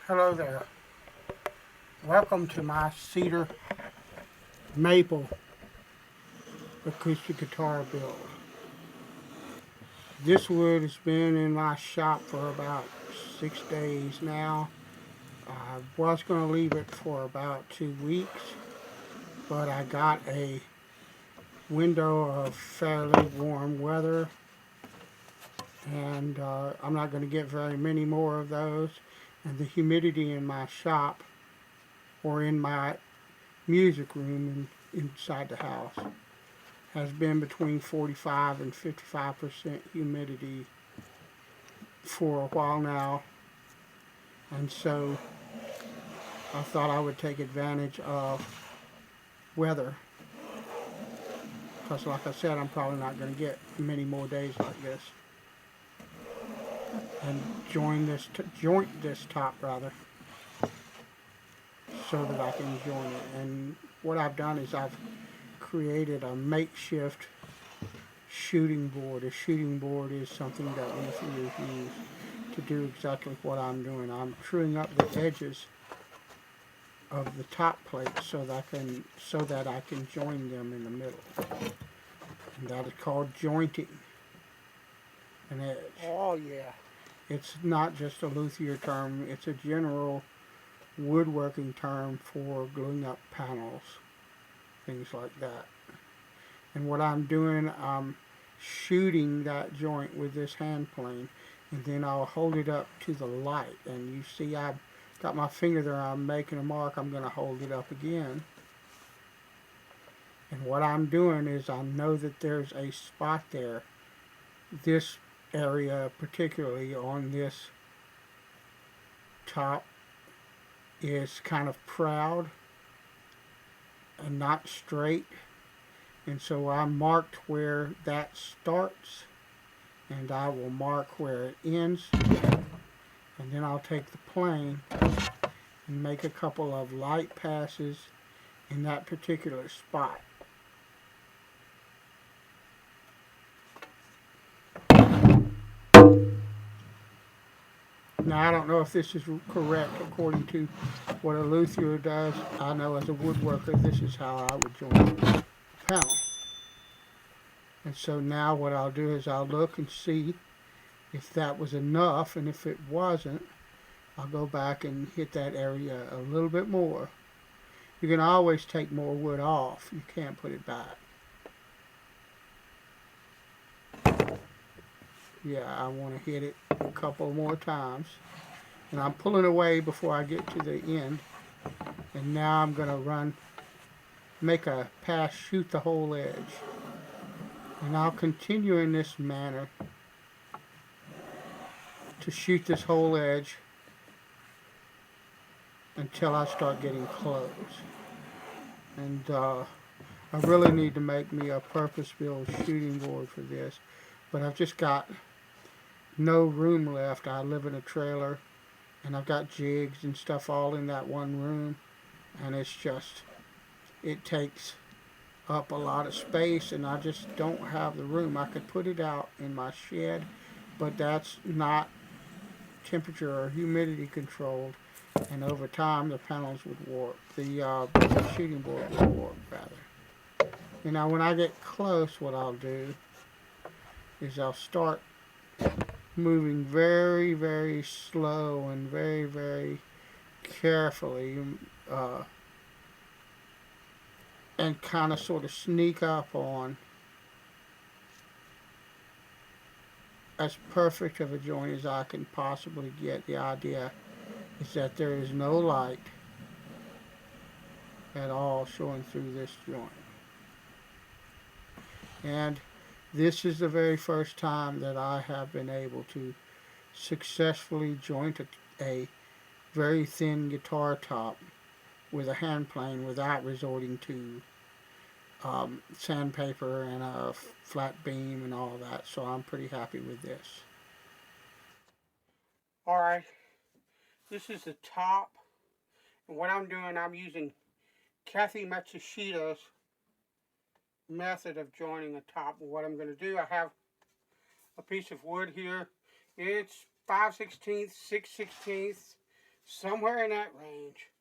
Hello there. Welcome to my Cedar Maple acoustic guitar build. This wood has been in my shop for about 6 days now. I was going to leave it for about 2 weeks, but I got a window of fairly warm weather, and I'm not going to get very many more of those. And the humidity in my shop or in my music room inside the house has been between 45 and 55% humidity for a while now, and so I thought I would take advantage of weather, because like I said, I'm probably not going to get many more days like this, and joint this top rather, so that I can join it. And what I've done is I've created a makeshift shooting board. A shooting board is something that luthiers use to do exactly what I'm doing. I'm truing up the edges of the top plate so that I can join them in the middle. And that is called jointing an edge. Oh yeah. It's not just a luthier term, it's a general woodworking term for gluing up panels, things like that. And what I'm doing, I'm shooting that joint with this hand plane, and then I'll hold it up to the light. And you see I've got my finger there, I'm making a mark, I'm going to hold it up again. And what I'm doing is I know that there's a spot there, this area particularly on this top is kind of proud and not straight. And so I marked where that starts, and I will mark where it ends, and then I'll take the plane and make a couple of light passes in that particular spot. Now I don't know if this is correct according to what a luthier does. I know as a woodworker this is how I would join the panel. And so now what I'll do is I'll look and see if that was enough, and if it wasn't, I'll go back and hit that area a little bit more. You can always take more wood off, you can't put it back. Yeah, I want to hit it a couple more times. And I'm pulling away before I get to the end. And now I'm going to make a pass, shoot the whole edge. And I'll continue in this manner to shoot this whole edge until I start getting close. And I really need to make me a purpose-built shooting board for this, but I've just got no room left. I live in a trailer, and I've got jigs and stuff all in that one room, and it takes up a lot of space, and I just don't have the room. I could put it out in my shed, but that's not temperature or humidity controlled, and over time the panels would warp. The shooting board would warp rather. And now when I get close, what I'll do is I'll start moving very, very slow and very, very carefully, and kind of sort of sneak up on as perfect of a joint as I can possibly get. The idea is that there is no light at all showing through this joint. And this is the very first time that I have been able to successfully joint a very thin guitar top with a hand plane without resorting to sandpaper and a flat beam and all that. So I'm pretty happy with this. Alright, this is the top. And what I'm doing, I'm using Kathy Matsushita's method of joining a top. And what I'm going to do, I have a piece of wood here. It's 5/16, 6/16 somewhere in that range.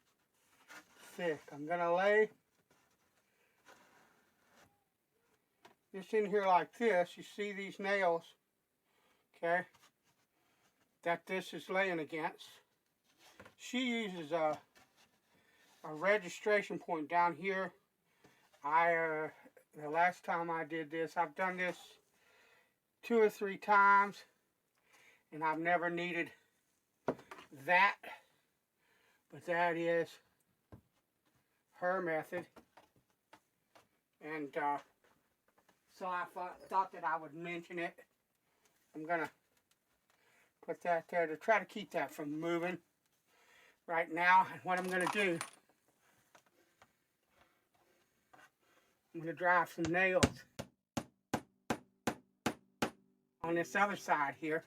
Thick. I'm going to lay this in here like this. You see these nails, okay, that this is laying against. She uses a registration point down here. The last time I did this, I've done this 2 or 3 times, and I've never needed that, but that is her method. And so I thought that I would mention it. I'm gonna put that there to try to keep that from moving right now. And what I'm gonna do, I'm gonna drive some nails on this other side here.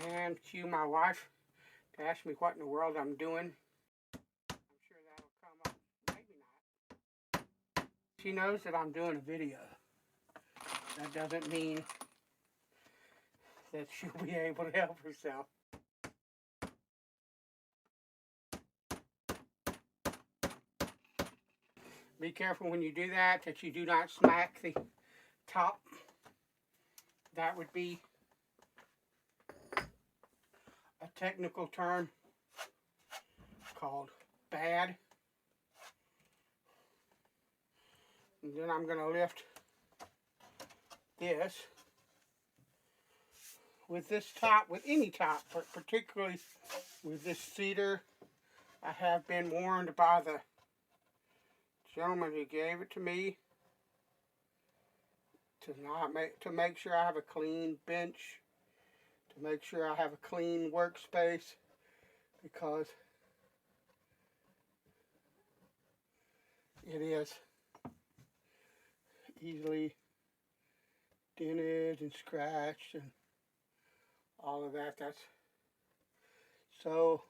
And cue my wife to ask me what in the world I'm doing. I'm sure that'll come up. Maybe not. She knows that I'm doing a video. That doesn't mean that she'll be able to help herself. Be careful when you do that you do not smack the top. That would be a technical term called bad. And then I'm going to lift this with this top, with any top, but particularly with this cedar. I have been warned by the gentleman who gave it to me to make sure I have a clean bench, to make sure I have a clean workspace, because it is easily dented and scratched and all of that. So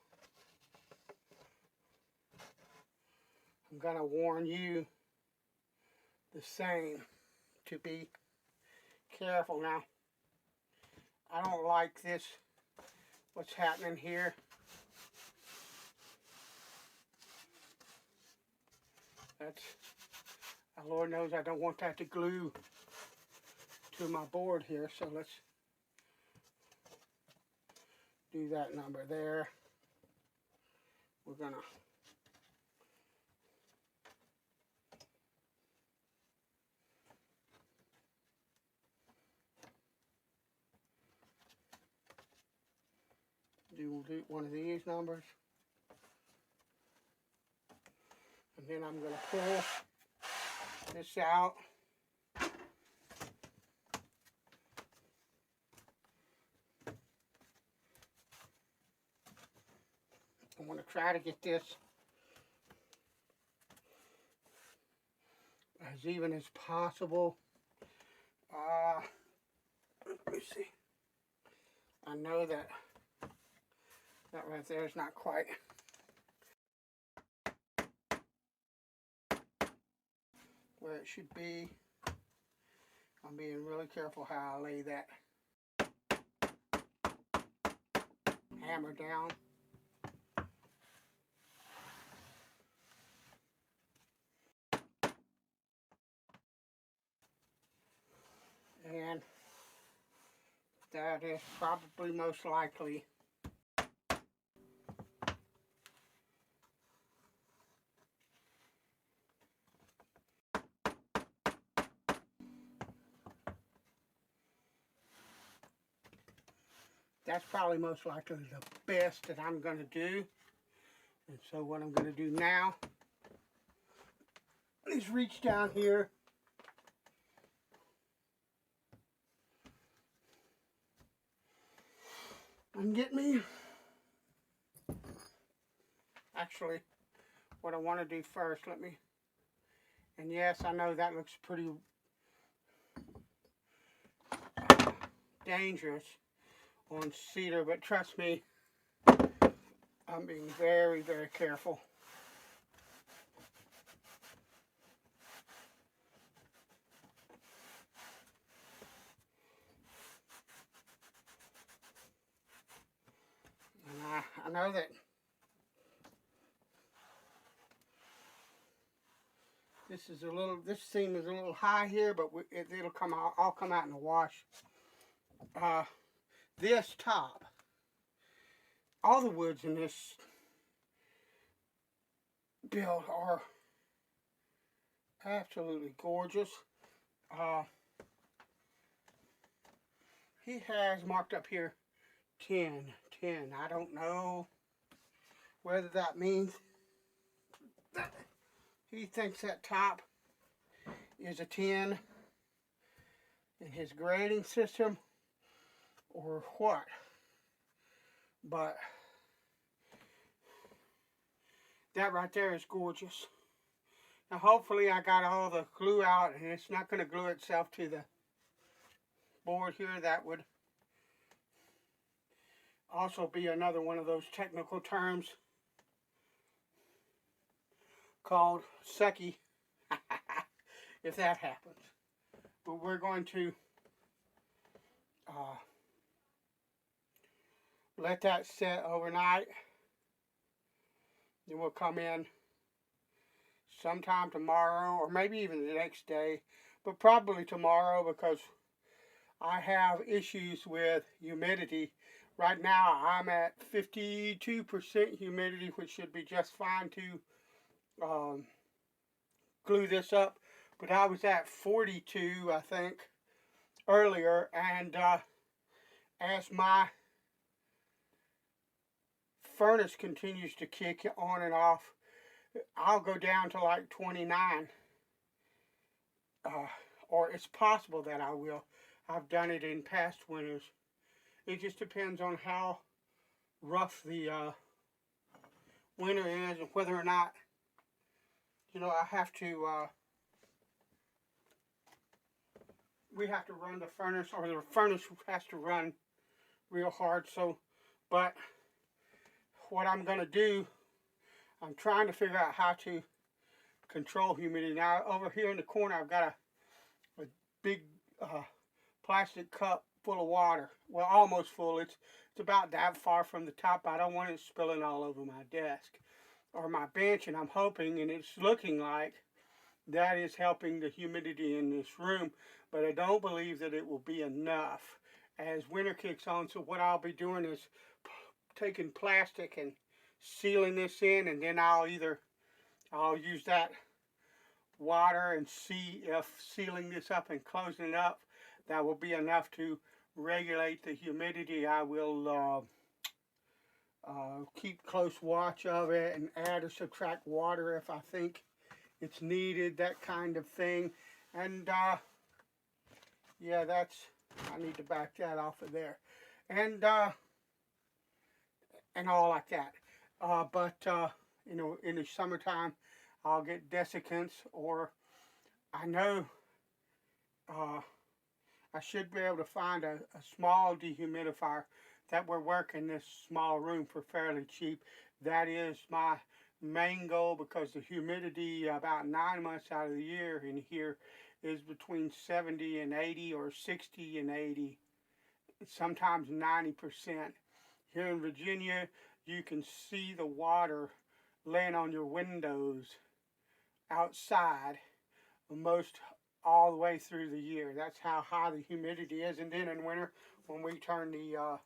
I'm gonna warn you the same, to be careful. Now, I don't like this, what's happening here. That's, Lord knows I don't want that to glue to my board here, so let's do that number there. We're gonna do one of these numbers, and then I'm going to pull this out. I want to try to get this as even as possible. Let me see. I know that right there is not quite where it should be. I'm being really careful how I lay that hammer down. And that is probably most likely most likely the best that I'm going to do. And so what I'm going to do now is reach down here and get me, actually, what I want to do first, and yes, I know that looks pretty dangerous on cedar, but trust me, I'm being very, very careful. I know that this seam is a little high here, but it'll come out, all come out in the wash. This top, all the woods in this build are absolutely gorgeous. He has marked up here 10. I don't know whether that means that he thinks that top is a 10 in his grading system or what. But that right there is gorgeous. Now hopefully I got all the glue out and it's not going to glue itself to the board here. That would also be another one of those technical terms called sucky if that happens. But we're going to let that set overnight. Then we'll come in sometime tomorrow or maybe even the next day, but probably tomorrow because I have issues with humidity. Right now I'm at 52% humidity, which should be just fine to glue this up, but I was at 42 I think earlier, and as my furnace continues to kick on and off, I'll go down to like 29, or it's possible that I will. I've done it in past winters. It just depends on how rough the winter is and whether or not, you know, I have to, we have to run the furnace, or the furnace has to run real hard. So, but what I'm going to do, I'm trying to figure out how to control humidity. Now over here in the corner I've got a big plastic cup full of water. Well, almost full. It's about that far from the top. I don't want it spilling all over my desk or my bench, and I'm hoping, and it's looking like, that is helping the humidity in this room, but I don't believe that it will be enough as winter kicks on. So what I'll be doing is taking plastic and sealing this in, and then I'll use that water and see if sealing this up and closing it up, that will be enough to regulate the humidity. I will keep close watch of it and add or subtract water if I think it's needed, that kind of thing. And yeah, I need to back that off of there, and all like that. But you know, in the summertime I'll get desiccants, or I know I should be able to find a small dehumidifier that will work in this small room for fairly cheap. That is my main goal, because the humidity about 9 months out of the year in here is between 70 and 80 or 60 and 80, sometimes 90%. Here in Virginia, you can see the water laying on your windows outside most all the way through the year. That's how high the humidity is. And then in winter, when we turn the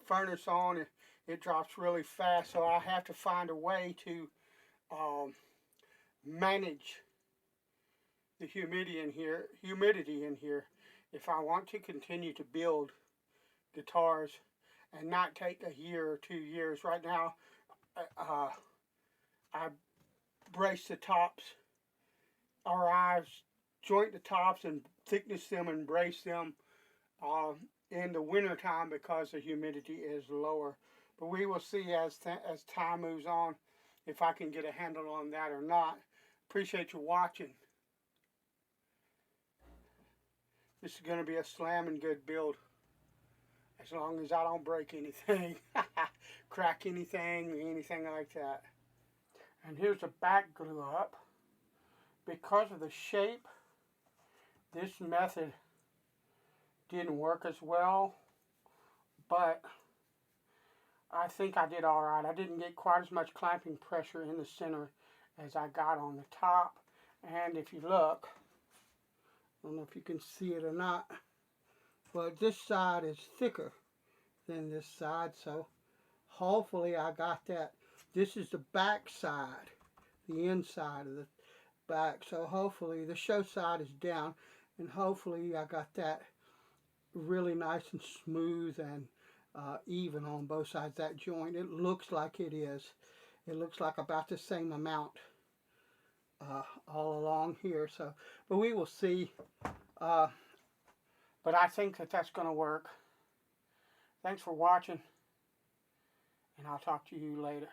furnace on, it drops really fast. So I have to find a way to manage the humidity in here if I want to continue to build guitars and not take a year or 2 years. Right now, I brace the tops, or I joint the tops and thickness them and brace them in the winter time because the humidity is lower. But we will see as time moves on if I can get a handle on that or not. Appreciate you watching. This is going to be a slamming good build, as long as I don't break anything, crack anything like that. And here's the back glue up. Because of the shape, this method didn't work as well, but I think I did all right. I didn't get quite as much clamping pressure in the center as I got on the top. And if you look, I don't know if you can see it or not, but this side is thicker than this side, so hopefully I got that. This is the back side, the inside of the back, so hopefully the show side is down, and hopefully I got that really nice and smooth and even on both sides of that joint. It looks like it is. It looks like about the same amount all along here. So, but we will see. But I think that that's going to work. Thanks for watching, and I'll talk to you later.